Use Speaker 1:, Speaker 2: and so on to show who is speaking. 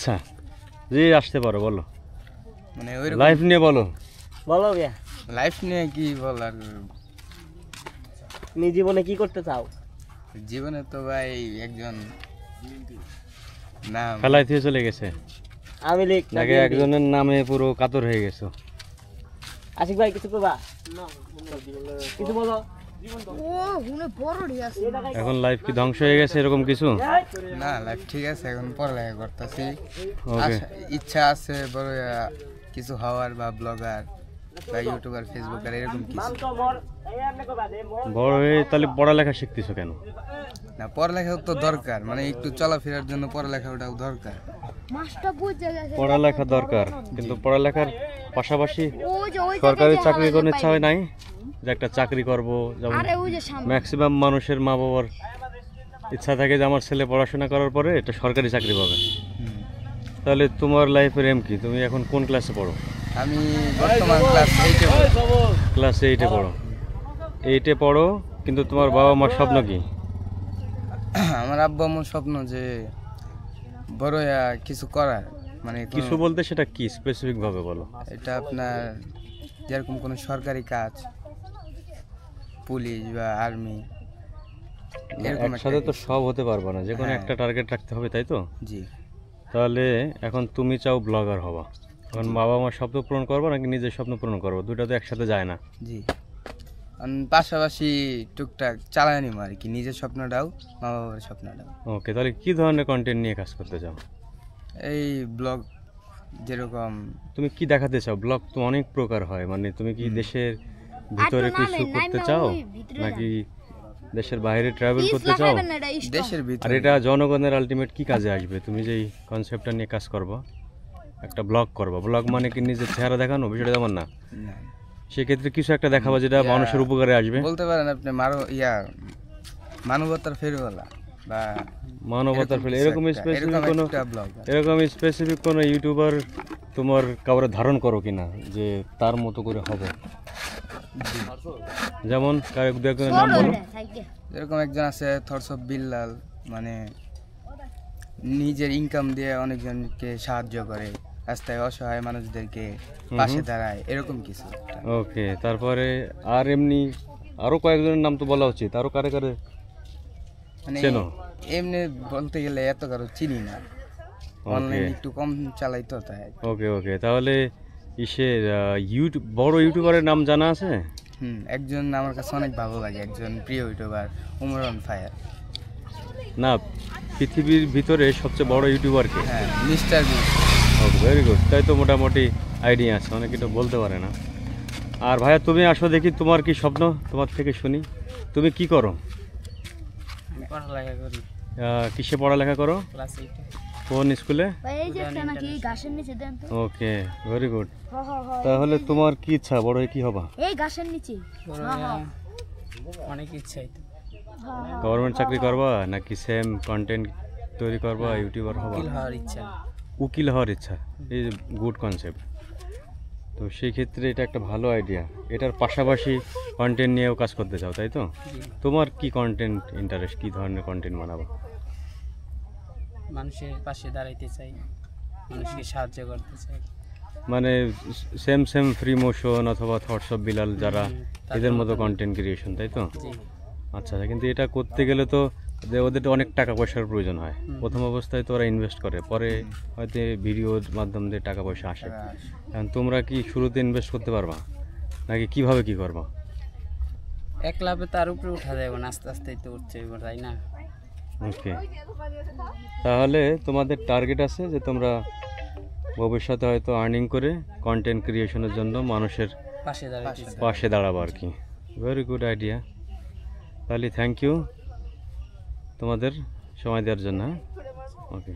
Speaker 1: আচ্ছা, জি আসতে পারো, বলো
Speaker 2: মানে
Speaker 1: লাইফ নিয়ে বলো।
Speaker 3: বলো ভাইয়া,
Speaker 2: লাইফ নিয়ে কি বলার,
Speaker 3: তুমি জীবনে কি করতে চাও?
Speaker 2: জীবনে তো ভাই একজন নাম
Speaker 1: খেলায় থেকে চলে গেছে
Speaker 3: আমি লিখ
Speaker 1: নাকি একজনের নামে পুরো কাতর হয়ে গেছো?
Speaker 3: আশিক ভাই কিছু করবা? কিছু বলো।
Speaker 1: এখন লাইফ কি ধ্বংস হয়ে গেছে এরকম কিছু?
Speaker 2: না, লাইফ ঠিক আছে, এখন পড়ালেখা করতেছি।
Speaker 1: ওকে,
Speaker 2: ইচ্ছা আছে বড় কিছু হওয়ার, বা ব্লগার বা ইউটিউবার, ফেসবুকার, এরকম কিছু।
Speaker 1: বড় হয়ে তাহলে পড়ালেখা শিখতেছো কেন?
Speaker 2: না, পড়ালেখাও তো দরকার, মানে একটু চলাফেরার জন্য পড়ালেখাটাও দরকার।
Speaker 1: পড়ালেখা দরকার, কিন্তু পড়ালেখার পাশাপাশি সরকারি চাকরি কোনো ইচ্ছা হয় নাই যে একটা চাকরি করব? যেমন ম্যাক্সিমাম মানুষের মা বাবার ইচ্ছা থাকে যে আমার ছেলে পড়াশোনা করার পরে একটা সরকারি চাকরি পাবে। তাহলে তোমার লাইফের এম কি? তুমি এখন কোন ক্লাসে পড়ো?
Speaker 2: আমি বর্তমান ক্লাস 8-এ পড়ি।
Speaker 1: ক্লাস 8-এ পড়ো। 8-এ পড়ো, কিন্তু তোমার বাবা মার স্বপ্ন কি?
Speaker 2: আমার আব্বু আম্মুর স্বপ্ন যে বড় কিছু করার, মানে
Speaker 1: কিছু বলতে সেটা কি স্পেসিফিক ভাবে বলো।
Speaker 2: এটা আপনার যেরকম কোনো সরকারি কাজ, পুলিশ বা আর্মি, এরকম
Speaker 1: একসাথে তো সব হতে পারবে না, যে কোনো একটা টার্গেট রাখতে হবে, তাই তো?
Speaker 2: জি।
Speaker 1: তাহলে এখন তুমি চাও ব্লগার হবা, এখন বাবা মার স্বপ্ন পূরণ করবো নাকি নিজের স্বপ্ন পূরণ করবো? দুটা তো একসাথে যায় না।
Speaker 2: জি, পাশাপাশি টুকটাক চালায় নিব আর কি, নিজের স্বপ্নটাও, মা বাবার স্বপ্নটাও।
Speaker 1: ওকে, তাহলে কি ধরনের কন্টেন্ট নিয়ে কাজ করতে চাও?
Speaker 2: এই ব্লগ, যেরকম
Speaker 1: তুমি কি দেখাতে চাও? ব্লগ তো অনেক প্রকার হয়, মানে তুমি কি দেশের ভিতরে কিছু করতে চাও নাকি দেশের বাইরে ট্রাভেল করতে চাও?
Speaker 2: দেশের
Speaker 1: আর
Speaker 2: ভিতরে।
Speaker 1: এটা জনগণের আলটিমেট কি কাজে আসবে? তুমি যেই কনসেপ্টটা নিয়ে কাজ করবো, একটা ব্লগ করবো, ব্লগ মানে কি নিজের চেহারা দেখানো? বিষয়টা তেমন না।
Speaker 2: না,
Speaker 1: সেক্ষেত্রে কিছু একটা দেখাবো যেটা মানুষের উপকারে আসবে।
Speaker 2: বলতে পারেন আপনি মানবতার ফেরিওয়ালা বা
Speaker 1: মানবতার ফেলে এরকম স্পেসিফিক কোনো ইউটিউবার তোমার কাউরে ধারণ করো কিনা যে তার মতো করে হবে? যেমন নাম বলো।
Speaker 2: এরকম একজন আছে থটস অফ বিল্লাল, মানে নিজের ইনকাম দিয়ে অনেকজনকে সাহায্য করে, রাস্তায় অসহায় মানুষদেরকে পাশে দাঁড়ায়, এরকম কিছু।
Speaker 1: ওকে, তারপরে আর এমনি আরো কয়েকজনের নাম তো বলা উচিত, আরো কারে কারে
Speaker 2: মানে
Speaker 1: চেনো?
Speaker 2: এমনি বলতে গেলে এত কারো চিনি না, অনলাইন একটু কম চালাই তো তাই।
Speaker 1: ওকে ওকে, তাহলে ইসের ইউটিউব বড় ইউটিউবারের নাম জানা আছে?
Speaker 2: একজন আমার কাছে অনেক ভালো লাগে, একজন প্রিয় ইউটিউবার, উমর অন ফায়ার।
Speaker 1: না, পৃথিবীর ভিতরে সবচেয়ে বড় ইউটিউবার কে?
Speaker 2: হ্যাঁ, মিস্টার বিস্ট।
Speaker 1: ওকে, ভেরি গুড। তাই তো মোটামুটি আইডিয়া আছে, অনেকে তো বলতে পারে না। আর ভাইয়া তুমি আসো দেখি, তোমার কি স্বপ্ন, তোমার থেকে শুনি। তুমি কি করো?
Speaker 3: পড়ালেখা করি।
Speaker 1: কিসে পড়ালেখা করো?
Speaker 3: ক্লাস 8-এ।
Speaker 1: কোন স্কুলে? ওকে, ভেরি গুড। তাহলে তোমার কি ইচ্ছা, বড় হয়ে কি হবা?
Speaker 4: এই গাছের নিচে
Speaker 3: অনেক ইচ্ছাই তো।
Speaker 1: গভর্নমেন্ট চাকরি করবা নাকি সেম কন্টেন্ট তৈরি করবা, ইউটিউবার হবা?
Speaker 3: উকিল হওয়ার ইচ্ছা।
Speaker 1: উকিল হওয়ার ইচ্ছা, এই গুড কনসেপ্ট। তো সেই ক্ষেত্রে এটা একটা ভালো আইডিয়া। এটার পাশাপাশি কন্টেন্ট নিয়েও কাজ করতে চাও, তাই তো? তোমার কি কন্টেন্ট ইন্টারেস্ট, কি ধরনের কন্টেন্ট বানাবো?
Speaker 3: মানুষের পাশে দাঁড়াইতে চাই, মানুষকে সাহায্য করতে চাই।
Speaker 1: মানে সেম ফ্রি মোশন অথবা থটস অফ বিলাল যারা, এদের মতো কন্টেন্ট ক্রিয়েশন, তাই তো? আচ্ছা, কিন্তু এটা করতে গেলে তো ওদের অনেক টাকা পয়সার প্রয়োজন হয়। প্রথম অবস্থায় তো ওরা ইনভেস্ট করে, পরে হয়তো ভিডিওর মাধ্যম দিয়ে টাকা পয়সা আসে। কারণ তোমরা কি শুরুতে ইনভেস্ট করতে পারবা নাকি কিভাবে কি করবা?
Speaker 3: এক লাভে তার উপরে উঠা যাবে না, আস্তে আস্তে তো উঠছে, তাই না?
Speaker 1: ওকে, তাহলে তোমাদের টার্গেট আছে যে তোমরা ভবিষ্যতে হয়তো আর্নিং করে কন্টেন্ট ক্রিয়েশনের জন্য মানুষের পাশে দাঁড়াবো আর কি। Very good idea. তাহলে থ্যাংক ইউ তোমাদের সময় দেওয়ার জন্য। ওকে।